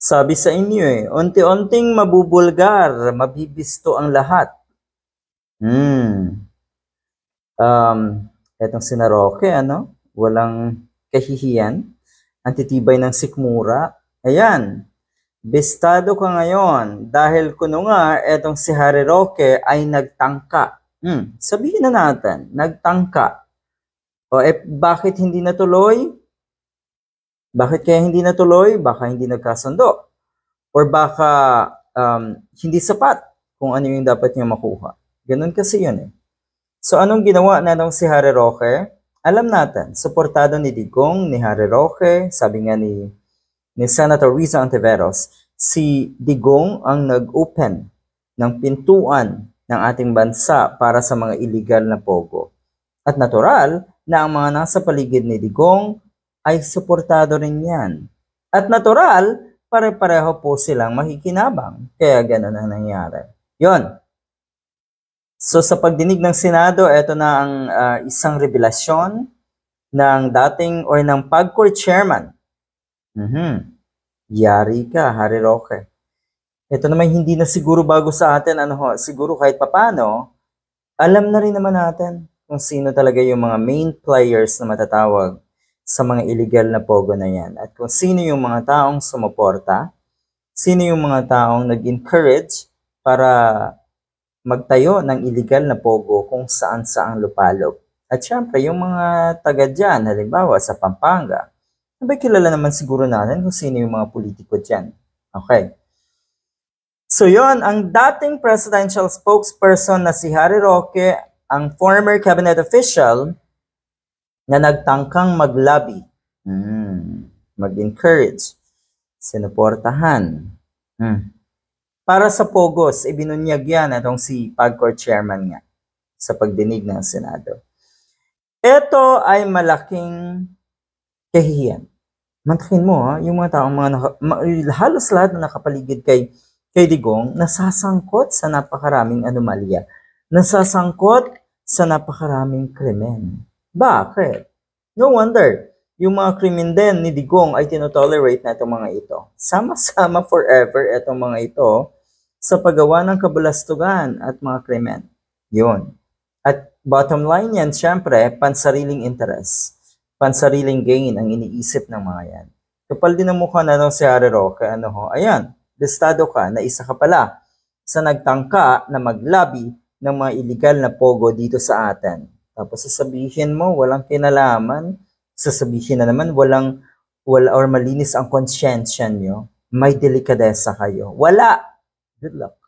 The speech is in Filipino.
Sabi sa inyo unti-unting mabubulgar, mabibisto ang lahat. Etong sina Roque, walang kahihiyan, ang titibay ng sikmura. Ayan, bistado ka ngayon dahil kuno nga etong si Harry Roque ay nagtangka. Sabihin na natin, nagtangka. Bakit hindi natuloy? Bakit kaya hindi natuloy? Baka hindi nagkasundo. Or baka hindi sapat kung ano yung dapat niya makuha. Ganun kasi yun . So anong ginawa na nung si Harry Roque? Alam natin, suportado ni Digong, ni Harry Roque, sabi nga ni Senator Risa Ontiveros, si Digong ang nag-open ng pintuan ng ating bansa para sa mga illegal na pogo. At natural na ang mga nasa paligid ni Digong ay suportado rin yan. At natural, pare-pareho po silang makikinabang. Kaya ganun ang nangyari. Yon. So sa pagdinig ng Senado, ito na ang isang revelasyon ng dating or ng PAGCOR chairman. Yari ka, Harry Roque. Ito naman hindi na siguro bago sa atin, siguro kahit papano, alam na rin naman natin kung sino talaga yung mga main players na matatawag sa mga illegal na pogo na yan. At kung sino yung mga taong sumuporta, sino yung mga taong nag-encourage para magtayo ng illegal na pogo kung saan-saang lupalop. At syempre, yung mga taga dyan, halimbawa sa Pampanga, kilala naman siguro natin kung sino yung mga politiko dyan. Okay. So yon, ang dating presidential spokesperson na si Harry Roque, ang former cabinet official, na nagtangkang mag-lobby, mag-encourage, sinuportahan. Para sa Pogos, ibinunyag yan itong si PAGCOR chairman nga sa pagdinig ng Senado. Ito ay malaking kahihiyan. Mantakin mo, yung mga taong halos lahat na nakapaligid kay Digong, nasasangkot sa napakaraming anomalya, nasasangkot sa napakaraming krimen. Bakit? No wonder, yung mga krimen din ni Digong ay tinotolerate na itong mga ito. Sama-sama forever itong mga ito sa paggawa ng kabulastugan at mga krimen. Yun. At bottom line yan, syempre, pansariling interest, pansariling gain ang iniisip ng mga yan. Kapal din ang mukha na si Harry Roque, ayan, listado ka na isa ka pala sa nagtangka na mag-lobby ng mga illegal na pogo dito sa atin. Tapos sasabihin mo, walang kinalaman. Sasabihin na naman, wala or malinis ang konsyensya nyo. May delikadesa kayo. Wala! Good luck.